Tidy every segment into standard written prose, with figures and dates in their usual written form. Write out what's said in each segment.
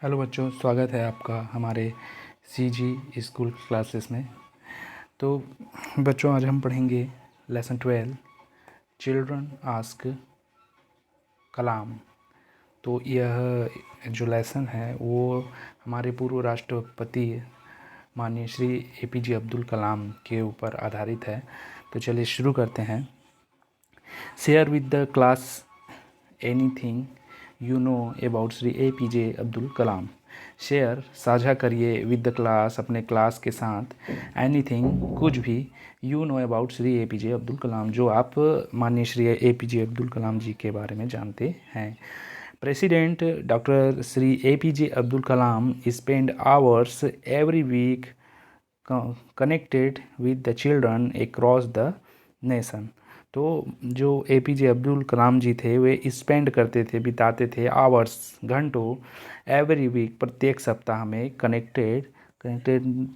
Hello बच्चों, स्वागत है आपका हमारे सीजी स्कूल क्लासेस में। तो बच्चों, आज हम पढ़ेंगे लेसन 12 चिल्ड्रन आस्क कलाम। तो यह जो लेसन है वो हमारे पूर्व राष्ट्रपति माननीय श्री एपीजे अब्दुल कलाम के ऊपर आधारित है। तो चलिए शुरू करते हैं। Share with the class anything you know about Shri APJ Abdul Kalam. Share साझा करिए विद द क्लास अपने क्लास के साथ एनीथिंग कुछ भी you know about Shri APJ Abdul Kalam जो आप माननीय श्री एपीजे अब्दुल कलाम जी के बारे में जानते हैं। President doctor Shri APJ Abdul Kalam spend hours every week connected with the children across the nation. तो जो एपीजे अब्दुल कलाम जी थे वे स्पेंड करते थे, बिताते थे आवर्स घंटों एवरी वीक प्रत्येक सप्ताह में कनेक्टेड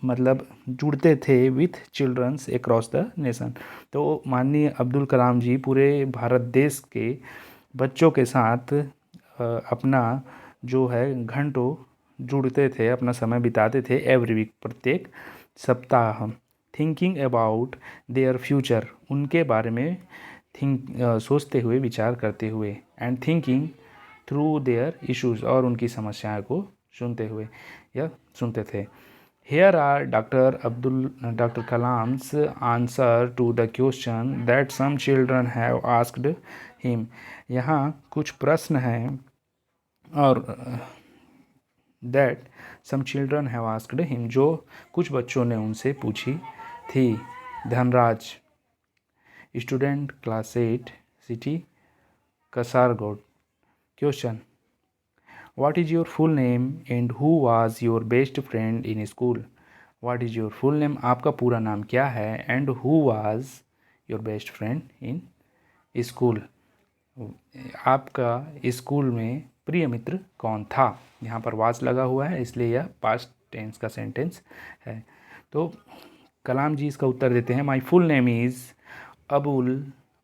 मतलब जुड़ते थे with childrens across the nation. तो माननीय अब्दुल कलाम जी पूरे भारत देश के बच्चों के साथ अपना जो है घंटों जुड़ते थे, अपना समय बिताते थे एवरी वीक प्रत्येक सप्ताह। थिंकिंग अबाउट देयर फ्यूचर उनके बारे में सोचते हुए, विचार करते हुए, and thinking through their issues और उनकी समस्याओं को सुनते हुए या सुनते थे। Here are Doctor Kalam's answer to the question that some children have asked him. यहाँ कुछ प्रश्न हैं और that some children have asked him जो कुछ बच्चों ने उनसे पूछी थी। Dhanraj, student class 8, city Kasaragod. Question, what is your full name and who was your best friend in school. What is your full name, आपका पूरा नाम क्या है, and who was your best friend in school, आपका स्कूल में प्रिय मित्र कौन था। यहाँ पर वाज लगा हुआ है इसलिए यह पास्ट टेंस का सेंटेंस है। तो कलाम जी इसका उत्तर देते हैं, my full name is Abul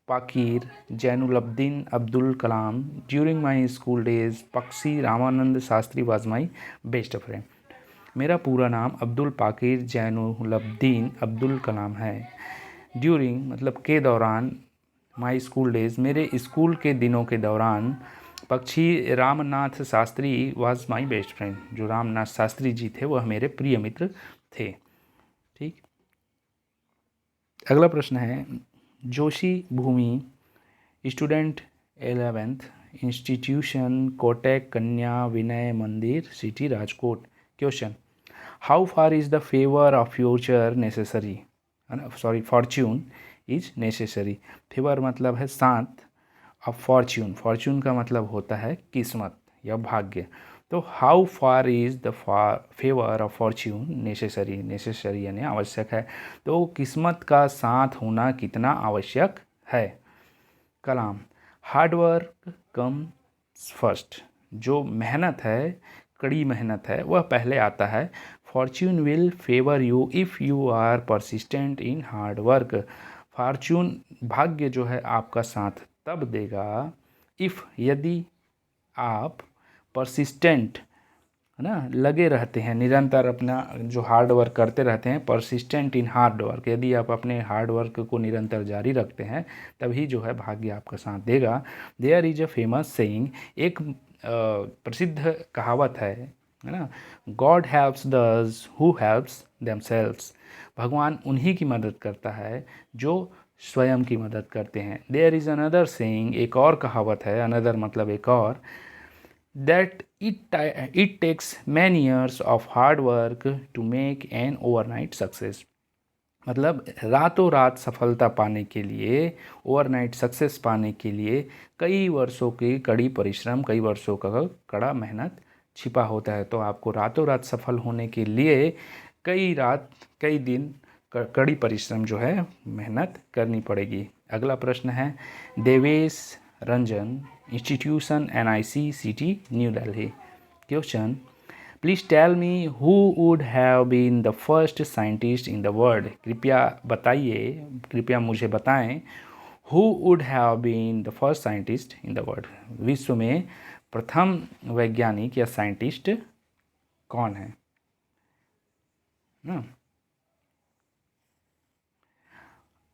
Pakir Jainulabdeen Abdul Kalam. During my school days Pakshi Ramanand Shastri was my best friend. मेरा पूरा नाम अब्दुल पाकिर जैनुलब्दीन अब्दुल कलाम है। ड्यूरिंग मतलब के दौरान, माई स्कूल डेज मेरे स्कूल के दिनों के दौरान, पक्षी Ramnath Shastri was my best friend जो रामनाथ शास्त्री जी थे वह मेरे प्रिय मित्र थे। ठीक, अगला प्रश्न है, जोशी भूमि, स्टूडेंट 11th, इंस्टीट्यूशन कोटक कन्या विनय मंदिर, city Rajkot. Question, how far is the favour of future necessary, Fortune is necessary. Favour मतलब है साथ, अब फॉर्च्यून, फॉर्च्यून का मतलब होता है किस्मत या भाग्य। तो how far is the favour of Fortune necessary, necessary यानी आवश्यक है। तो किस्मत का साथ होना कितना आवश्यक है। कलाम, हार्डवर्क कम्स फर्स्ट, जो मेहनत है, कड़ी मेहनत है वह पहले आता है। Fortune will favour you if you are persistent in hard work. Fortune भाग्य जो है आपका साथ तब देगा इफ़ यदि आप परसिस्टेंट है ना, लगे रहते हैं, निरंतर अपना जो हार्ड वर्क करते रहते हैं, परसिस्टेंट इन हार्ड वर्क, यदि आप अपने हार्ड वर्क को निरंतर जारी रखते हैं तभी जो है भाग्य आपका साथ देगा। There is a famous saying, एक प्रसिद्ध कहावत है ना, God helps those who helps themselves. भगवान उन्हीं की मदद करता है जो स्वयं की मदद करते हैं। देयर इज़ अनदर सेइंग, एक और कहावत है, अनदर मतलब एक और, that it takes many years of hard work to make an overnight success। मतलब रातों रात सफलता पाने के लिए, ओवरनाइट सक्सेस पाने के लिए कई वर्षों की कड़ी परिश्रम, कई वर्षों का कड़ा मेहनत छिपा होता है। तो आपको रातों रात सफल होने के लिए कई रात, कई दिन कड़ी परिश्रम जो है मेहनत करनी पड़ेगी। अगला प्रश्न है, Devesh Ranjan, institution NIC, city New Delhi. Question, please tell me who would have been the first scientist in the world. कृपया बताइए, कृपया मुझे बताएं, who would have been the first scientist in the world, विश्व में प्रथम वैज्ञानिक या साइंटिस्ट कौन है ना?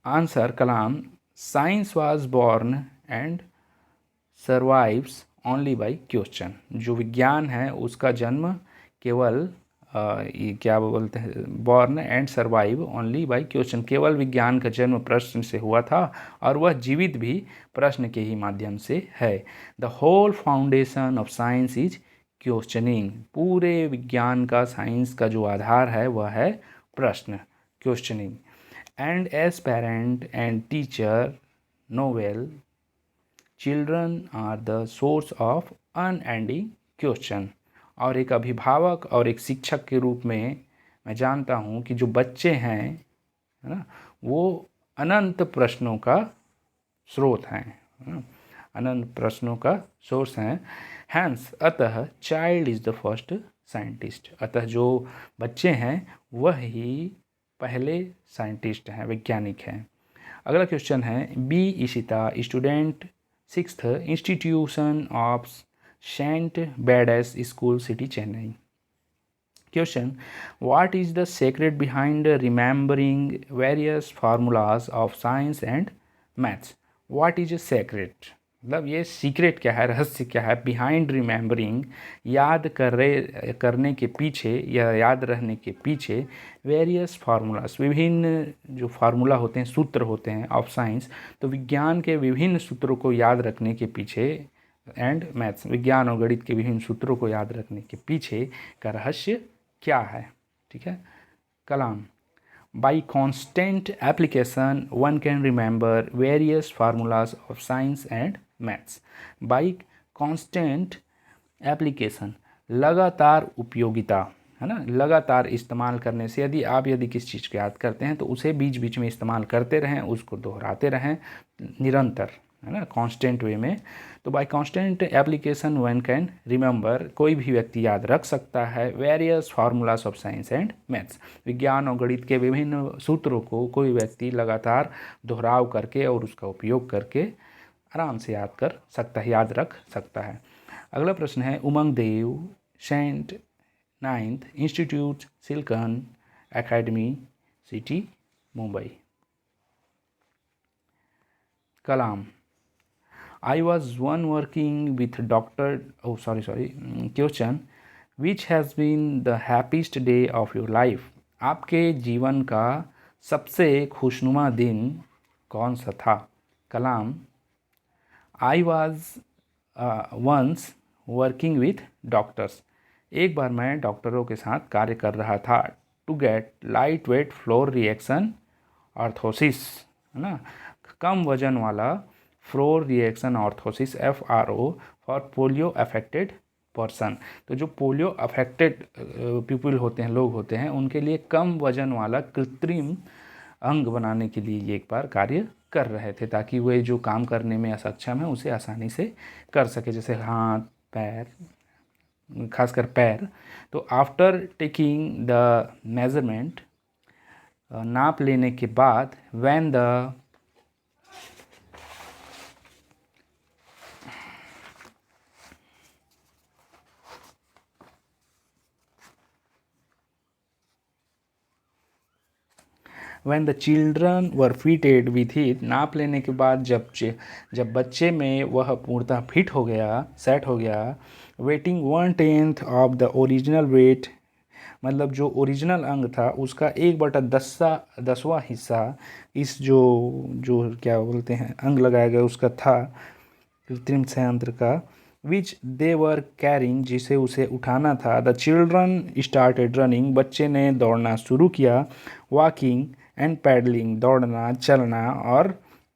Answer Kalam, science was born and survives only by question. जो विज्ञान है उसका जन्म केवल ये क्या बोलते हैं, born and survive only by question, केवल विज्ञान का जन्म प्रश्न से हुआ था और वह जीवित भी प्रश्न के ही माध्यम से है। The whole foundation of science is questioning. पूरे विज्ञान का, साइंस का जो आधार है वह है प्रश्न, questioning. And as parent and teacher know well, children are the source of unending question. और एक अभिभावक और एक शिक्षक के रूप में मैं जानता हूँ कि जो बच्चे हैं, है ना, वो अनंत प्रश्नों का स्रोत हैं, है ना, अनंत प्रश्नों का सोर्स हैं। हैंस अतः child is the first scientist. अतः जो बच्चे हैं वह ही पहले साइंटिस्ट हैं, वैज्ञानिक हैं। अगला क्वेश्चन है, B Ishita student 6th institution of Saint Bede's School city Chennai. Question, what is the secret behind remembering various formulas of science and maths? What is a secret? मतलब ये सीक्रेट क्या है, रहस्य क्या है? बिहाइंड रिमेंबरिंग, याद करने के पीछे या याद रहने के पीछे, वेरियस फार्मूलास, विभिन्न जो फार्मूला होते हैं, सूत्र होते हैं, ऑफ साइंस, तो विज्ञान के विभिन्न सूत्रों को याद रखने के पीछे, एंड मैथ्स, विज्ञान और गणित के विभिन्न सूत्रों को याद रखने के पीछे का रहस्य क्या है? ठीक है। Kalam, by constant application one can remember various formulas of science and maths. By constant application, लगातार उपयोगिता, है ना, लगातार इस्तेमाल करने से, यदि किसी चीज़ को याद करते हैं तो उसे बीच बीच में इस्तेमाल करते रहें, उसको दोहराते रहें निरंतर, है ना, कांस्टेंट वे में। तो bye constant application one can remember, कोई भी व्यक्ति याद रख सकता है, various formulas of science and maths, विज्ञान और गणित के विभिन्न सूत्रों को कोई व्यक्ति लगातार दोहराव करके और उसका उपयोग करके आराम से याद रख सकता है। अगला प्रश्न है, उमंग देव सेंट 9th institute Silicon Academy city Mumbai. Kalam, I was one working with Dr. Question, which has been the happiest day of your life? आपके जीवन का सबसे खुशनुमा दिन कौन सा था? कलाम, I was once working with doctors. एक बार मैं डॉक्टरों के साथ कार्य कर रहा था, to get light weight floor reaction orthosis, है ना, कम वजन वाला floor reaction orthosis, FRO, for polio affected person. तो जो पोलियो अफेक्टेड पीपल होते हैं, लोग होते हैं, उनके लिए कम वजन वाला कृत्रिम अंग बनाने के लिए ये एक बार कार्य कर रहे थे, ताकि वे जो काम करने में असक्षम है उसे आसानी से कर सके, जैसे हाथ, पैर, खासकर पैर। तो आफ्टर टेकिंग द मेजरमेंट, नाप लेने के बाद, when the children were fitted with it, नाप लेने के बाद जब बच्चे में वह पूर्णतः फिट हो गया, सेट हो गया, waiting 1/10 of the original wait, मतलब जो ओरिजिनल अंग था उसका 1/10वां हिस्सा इस जो क्या बोलते हैं अंग लगाया गया उसका था, कृत्रिम संयंत्र का, विच दे वर कैरिंग, जिसे उसे उठाना था। द चिल्ड्रन स्टार्टेड रनिंग, बच्चे ने दौड़ना शुरू किया, वॉकिंग एंड पैडलिंग, दौड़ना, चलना और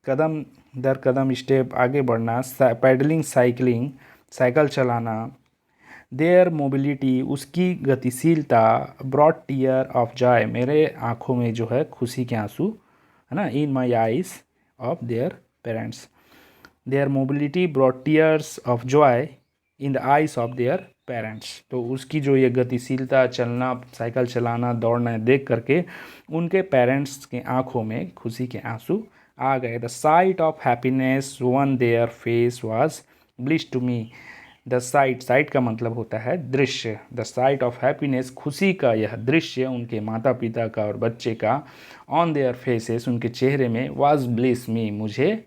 कदम दर कदम स्टेप आगे बढ़ना, पैडलिंग साइकिलिंग, साइकिल चलाना। देयर मोबिलिटी, उसकी गतिशीलता, ब्रॉड टीयर ऑफ जॉय, मेरे आँखों में जो है खुशी के आंसू, है ना, in my eyes of their parents. Their mobility broad tears of joy in the eyes of their parents. तो उसकी जो ये गतिशीलता, चलना, साइकिल चलाना, दौड़ना देख करके उनके पेरेंट्स के आंखों में खुशी के आंसू आ गए। The sight of happiness on their face was bliss to me, the sight, sight का मतलब होता है दृश्य, द साइट ऑफ हैप्पीनेस, खुशी का यह दृश्य उनके माता पिता का और बच्चे का, ऑन देयर फेसेस, उनके चेहरे में, वाज ब्लिस मी, मुझे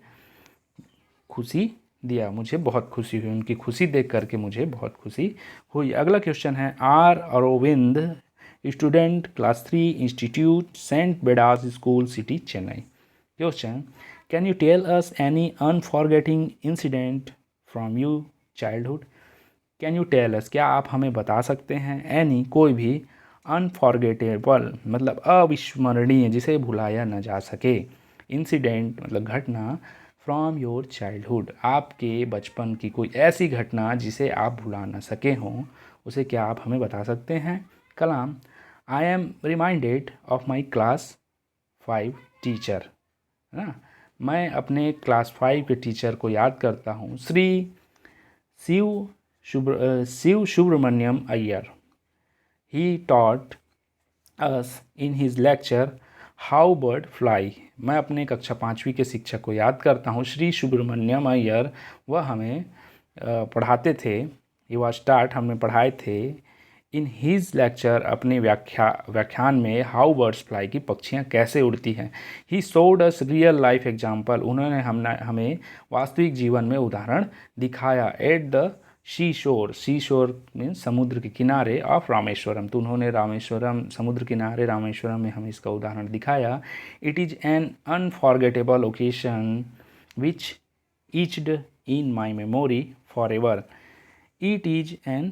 खुशी दिया, मुझे बहुत खुशी हुई, उनकी खुशी देख करके मुझे बहुत खुशी हुई। अगला क्वेश्चन है, R Arvind student class 3 institute Saint Bede's School city Chennai. Question, can you tell us any unforgetting incident from you childhood. Can you tell us, क्या आप हमें बता सकते हैं, एनी कोई भी, अनफॉरगेटेबल मतलब अविस्मरणीय, जिसे भुलाया न जा सके, इंसिडेंट मतलब घटना, फ्रॉम योर चाइल्डहुड आपके बचपन की कोई ऐसी घटना जिसे आप भुला न सके हों, उसे क्या आप हमें बता सकते हैं। Kalam, I am reminded of my class 5 teacher, है ना, मैं अपने क्लास 5 के टीचर को याद करता हूँ, Shri Siva Subramaniam Iyer. He taught us in his lecture how bird fly. मैं अपने कक्षा 5वीं के शिक्षक को याद करता हूँ, श्री सुब्रमण्यम अय्यर, वह हमें पढ़ाते थे, ही वॉज स्टार्ट हमें पढ़ाए थे, इन हीज लेक्चर अपने व्याख्यान में, हाउ बर्ड्स फ्लाई की पक्षियाँ कैसे उड़ती हैं। He showed us real life example, उन्होंने हमें वास्तविक जीवन में उदाहरण दिखाया, एट द सी शोर मीन्स समुद्र के किनारे ऑफ रामेश्वरम, तो उन्होंने रामेश्वरम समुद्र किनारे रामेश्वरम में हमें इसका उदाहरण दिखाया। It is an unforgettable occasion which etched in my memory for ever. It is an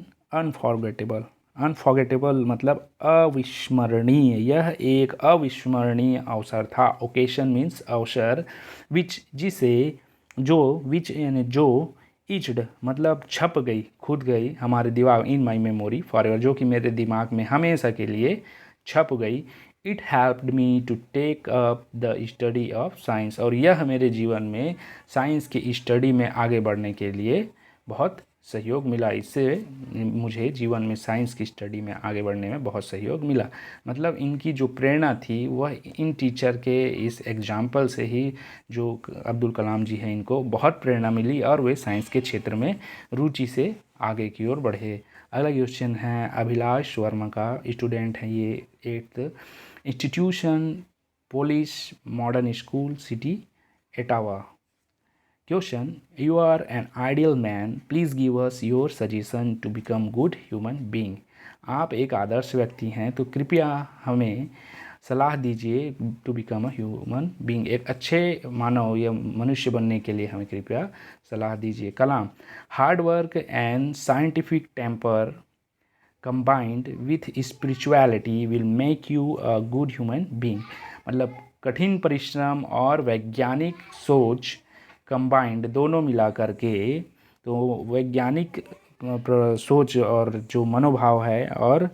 unforgettable मतलब अविस्मरणीय, यह एक अविस्मरणीय अवसर था, ओकेशन मीन्स अवसर, विच जिसे, जो, विच यानी जो, इच्ड मतलब छप गई, खुद गई हमारे दिमाग, इन माई मेमोरी फॉर एवर, जो कि मेरे दिमाग में हमेशा के लिए छप गई। It helped me to take up the study of science, और यह मेरे जीवन में साइंस की स्टडी में आगे बढ़ने के लिए बहुत सहयोग मिला, इससे मुझे जीवन में साइंस की स्टडी में आगे बढ़ने में बहुत सहयोग मिला। मतलब इनकी जो प्रेरणा थी वह इन टीचर के इस एग्जाम्पल से ही, जो अब्दुल कलाम जी हैं, इनको बहुत प्रेरणा मिली और वे साइंस के क्षेत्र में रुचि से आगे की ओर बढ़े। अगला क्वेश्चन है, अभिलाष वर्मा का, स्टूडेंट हैं ये 8th institution Polish Modern School city Etawah. Question, you are an ideal man, please give us your suggestion to become good human being। आप एक आदर्श व्यक्ति हैं तो कृपया हमें सलाह दीजिए, to become a human being, एक अच्छे मानव या मनुष्य बनने के लिए हमें कृपया सलाह दीजिए। Kalam, hard work and scientific temper combined with spirituality will make you a good human being। मतलब कठिन परिश्रम और वैज्ञानिक सोच कंबाइंड, दोनों मिला करके, तो वैज्ञानिक सोच और जो मनोभाव है और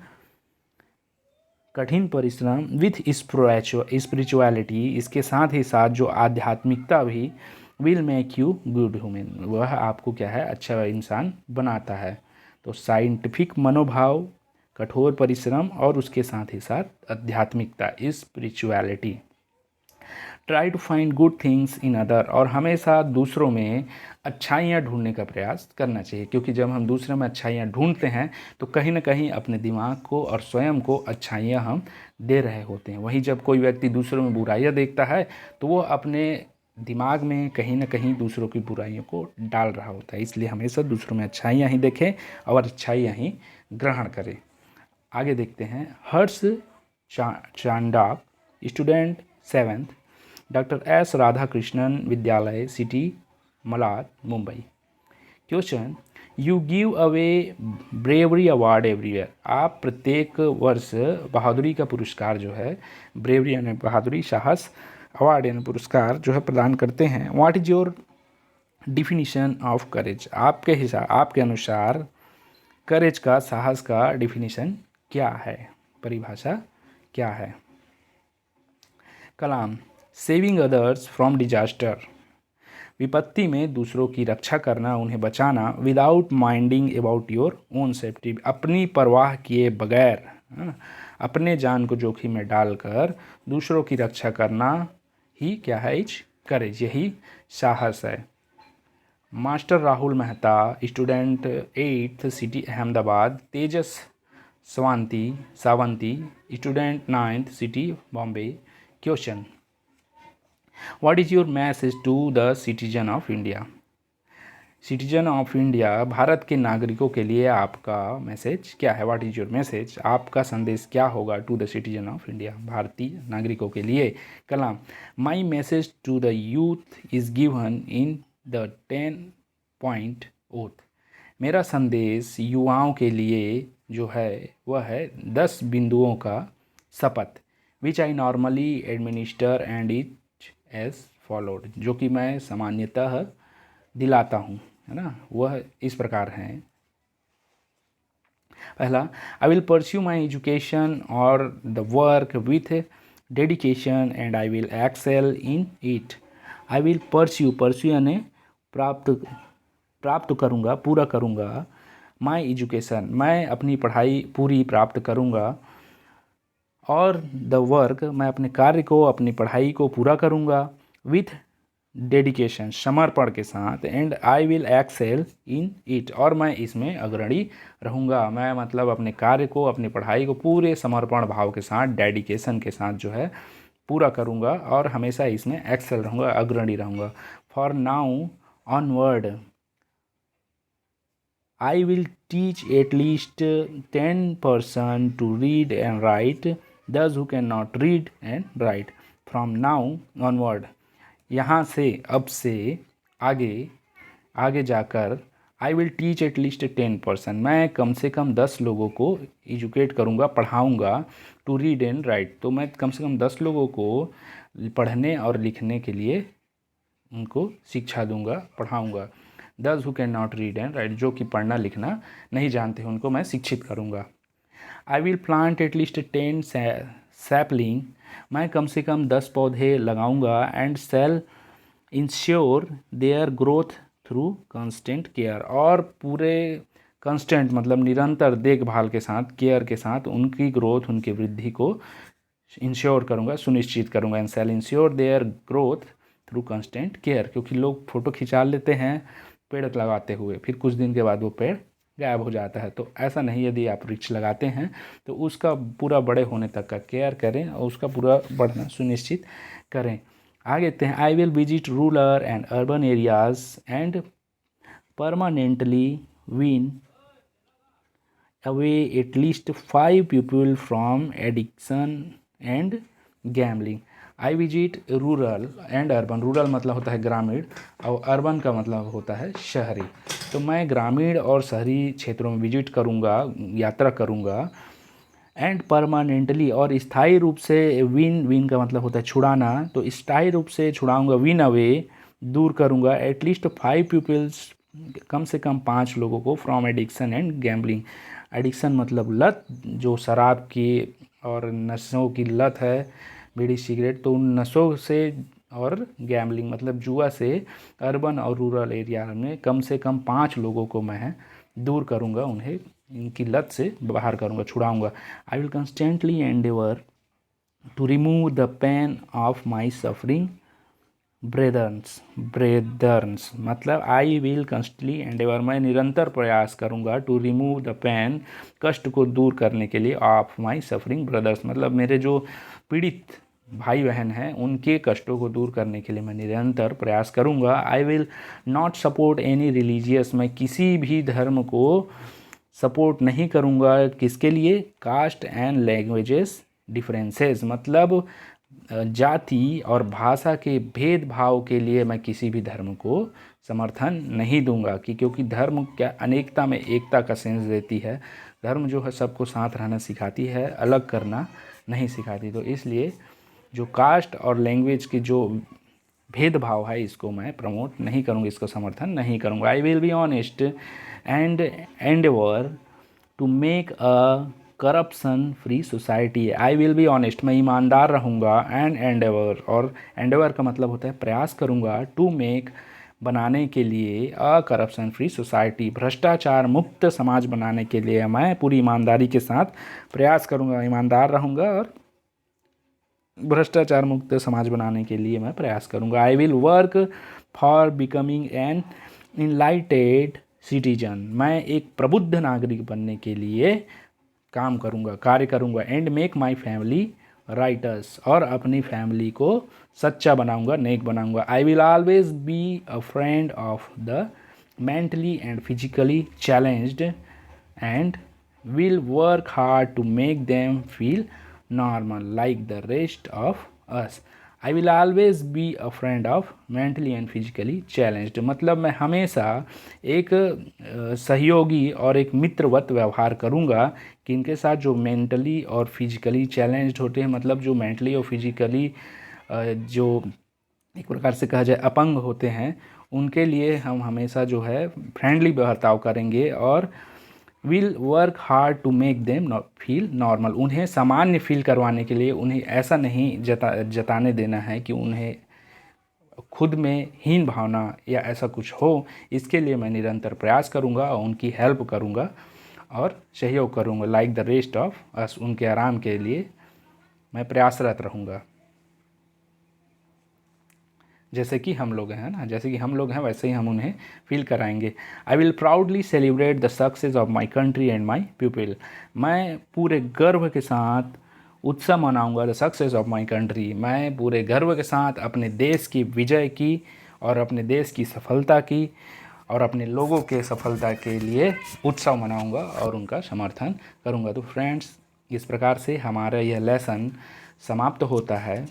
कठिन परिश्रम विथ स्पिरिचुअलिटी, इसके साथ ही साथ जो आध्यात्मिकता भी, will make you good human, वह आपको क्या है, अच्छा इंसान बनाता है। तो साइंटिफिक मनोभाव, कठोर परिश्रम और उसके साथ ही साथ आध्यात्मिकता, spirituality. Try to find good things in other, और हमेशा दूसरों में अच्छाइयाँ ढूंढने का प्रयास करना चाहिए, क्योंकि जब हम दूसरों में अच्छाइयाँ ढूंढते हैं तो कहीं ना कहीं अपने दिमाग को और स्वयं को अच्छाइयाँ हम दे रहे होते हैं। वहीं जब कोई व्यक्ति दूसरों में बुराइयाँ देखता है तो वो अपने दिमाग में कहीं ना कहीं दूसरों की बुराइयों को डाल रहा होता है। इसलिए हमेशा दूसरों में अच्छाइयाँ ही देखें और अच्छाइयाँ ही ग्रहण करें। आगे देखते हैं, Harsh Chandak, student 7th doctor S Radhakrishnan Vidyalaya city Malad Mumbai. Question, you give away bravery award everywhere, आप प्रत्येक वर्ष बहादुरी का पुरस्कार जो है, ब्रेवरी यानी बहादुरी, साहस, अवार्ड यानी पुरस्कार जो है प्रदान करते हैं। What is your definition of courage, आपके अनुसार करेज का, साहस का डिफिनीशन क्या है, परिभाषा क्या है। कलाम, सेविंग अदर्स फ्रॉम डिजास्टर, विपत्ति में दूसरों की रक्षा करना, उन्हें बचाना, without minding about your own safety, अपनी परवाह किए बगैर, अपने जान को जोखिम में डालकर दूसरों की रक्षा करना ही क्या है, इज करेज, यही साहस है। Master Rahul Mehta, student 8th city Ahmedabad. Tejas Savanti, student 9th city Bombay. Question, what is your message to the citizen of India? Citizen of India, Bharat के नागरिकों के लिए आपका मैसेज क्या है? व्हाट इज़ योर मैसेज, आपका संदेश क्या होगा to the citizen of India, भारतीय नागरिकों के लिए? Kalam, my message to the youth is given in the 10 point oath. मेरा संदेश युवाओं के लिए जो है वह है 10 बिंदुओं का शपथ, which I normally administer and each as followed, जो कि मैं सामान्यतः दिलाता हूँ, है ना, वह इस प्रकार हैं। पहला, I will pursue my education or the work with dedication and I will excel in it. I will pursue यानी प्राप्त करूँगा, पूरा करूँगा। माई एजुकेशन, मैं अपनी पढ़ाई पूरी प्राप्त करूँगा। और द वर्क, मैं अपने कार्य को, अपनी पढ़ाई को पूरा करूँगा। विथ डेडिकेशन, समर्पण के साथ। And I will excel in it, और मैं इसमें अग्रणी रहूँगा। मैं मतलब अपने कार्य को, अपनी पढ़ाई को पूरे समर्पण भाव के साथ, डेडिकेशन के साथ जो है पूरा करूँगा और हमेशा इसमें एक्सेल रहूँगा, अग्रणी रहूँगा। For now onward I will teach at least 10% to read and write, those who cannot read and write. From now onward, यहाँ से, अब से आगे जाकर, I will teach at least 10%, मैं कम से कम 10 लोगों को एजुकेट करूँगा, पढ़ाऊँगा। टू रीड एंड राइट, तो मैं कम से कम 10 लोगों को पढ़ने और लिखने के लिए उनको शिक्षा दूँगा, पढ़ाऊँगा। दस who can not read and right, जो कि पढ़ना लिखना नहीं जानते हैं, उनको मैं शिक्षित करूँगा। I will plant at least 10 sapling, मैं कम से कम 10 पौधे लगाऊंगा। And shall ensure their growth through constant care, और पूरे कंस्टेंट मतलब निरंतर देखभाल के साथ, केयर के साथ उनकी ग्रोथ, उनकी वृद्धि को इंश्योर करूँगा, सुनिश्चित करूँगा। And shall ensure their growth through constant care, क्योंकि लोग फ़ोटो खिंचा लेते हैं पेड़ लगाते हुए, फिर कुछ दिन के बाद वो पेड़ गायब हो जाता है। तो ऐसा नहीं, यदि आप वृक्ष लगाते हैं तो उसका पूरा बड़े होने तक का केयर करें और उसका पूरा बढ़ना सुनिश्चित करें। आगे देखते हैं, I will visit rural and urban areas and permanently win away at least 5 people from addiction and gambling. I visit rural and urban, rural मतलब होता है ग्रामीण और अर्बन का मतलब होता है शहरी। तो मैं ग्रामीण और शहरी क्षेत्रों में विजिट करूंगा, यात्रा करूंगा। एंड परमानेंटली, और स्थायी रूप से, विन का मतलब होता है छुड़ाना, तो स्थायी रूप से छुड़ाऊंगा, विन अवे दूर करूंगा। एटलीस्ट 5 पीपल्स, कम से कम 5 लोगों को, from addiction and gambling. Addiction मतलब लत, जो शराब की और नशों की लत है, बीड़ी सिगरेट, तो उन नशों से, और गैम्बलिंग मतलब जुआ से अर्बन और रूरल एरिया में कम से कम 5 लोगों को मैं दूर करूंगा, उन्हें इनकी लत से बाहर करूंगा, छुड़ाऊंगा। I will constantly endeavour to remove the pain of my suffering brothers मतलब आई विल कंस्टेंटली एंडेवर, मैं निरंतर प्रयास करूंगा, टू रिमूव द पेन, कष्ट को दूर करने के लिए, ऑफ माई सफरिंग ब्रदर्स मतलब मेरे जो पीड़ित भाई बहन हैं उनके कष्टों को दूर करने के लिए मैं निरंतर प्रयास करूंगा। I will not support any religious, मैं किसी भी धर्म को सपोर्ट नहीं करूंगा। किसके लिए? कास्ट एंड लैंग्वेजेस डिफरेंसेस मतलब जाति और भाषा के भेदभाव के लिए मैं किसी भी धर्म को समर्थन नहीं दूंगा, क्योंकि धर्म क्या अनेकता में एकता का सेंस देती है। धर्म जो है सबको साथ रहना सिखाती है, अलग करना नहीं सिखाती। तो इसलिए जो कास्ट और लैंग्वेज की जो भेदभाव है इसको मैं प्रमोट नहीं करूँगा, इसको समर्थन नहीं करूँगा। I will be honest and endeavour to make a corruption free society. I will be honest, मैं ईमानदार रहूँगा। एंड एंडेवर, और एंडेवर का मतलब होता है प्रयास करूँगा, टू मेक बनाने के लिए, अ करप्शन फ्री सोसाइटी भ्रष्टाचार मुक्त समाज बनाने के लिए मैं पूरी ईमानदारी के साथ प्रयास करूँगा, ईमानदार रहूँगा और भ्रष्टाचार मुक्त समाज बनाने के लिए मैं प्रयास करूँगा। I will work for becoming an enlightened citizen, मैं एक प्रबुद्ध नागरिक बनने के लिए काम करूँगा, कार्य करूँगा। And make my family writers, और अपनी फैमिली को सच्चा बनाऊँगा, नेक बनाऊँगा। I will always be a friend of the mentally and physically challenged and will work hard to make them feel normal like the rest of us. I will always be a friend of mentally and physically challenged। मतलब मैं हमेशा एक सहयोगी और एक मित्रवत व्यवहार करूँगा कि इनके साथ जो मेंटली और फिजिकली चैलेंज्ड होते हैं, मतलब जो मेंटली और फिजिकली जो एक प्रकार से कहा जाए अपंग होते हैं, उनके लिए हम हमेशा जो है फ्रेंडली बर्ताव करेंगे और will work hard to make them feel normal. उन्हें सामान्य फील करवाने के लिए उन्हें ऐसा नहीं जताने देना है कि उन्हें खुद में हीन भावना या ऐसा कुछ हो। इसके लिए मैं निरंतर प्रयास करूँगा और उनकी हेल्प करूँगा और सहयोग करूँगा। Like the rest of us, उनके आराम के लिए मैं प्रयासरत रहूँगा। जैसे कि हम लोग हैं ना, जैसे कि हम लोग हैं वैसे ही हम उन्हें फील कराएंगे। I will proudly celebrate the success of my country and my people, मैं पूरे गर्व के साथ उत्सव मनाऊंगा। The success of my country, मैं पूरे गर्व के साथ अपने देश की विजय की और अपने देश की सफलता की और अपने लोगों के सफलता के लिए उत्सव मनाऊंगा और उनका समर्थन करूंगा। तो फ्रेंड्स, इस प्रकार से हमारा यह लेसन समाप्त होता है।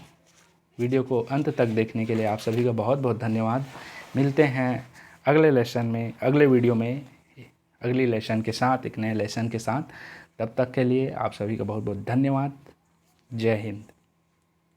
वीडियो को अंत तक देखने के लिए आप सभी का बहुत बहुत धन्यवाद। मिलते हैं अगले लेसन में, अगले वीडियो में, अगली लेसन के साथ, एक नए लेसन के साथ। तब तक के लिए आप सभी का बहुत बहुत धन्यवाद। जय हिंद।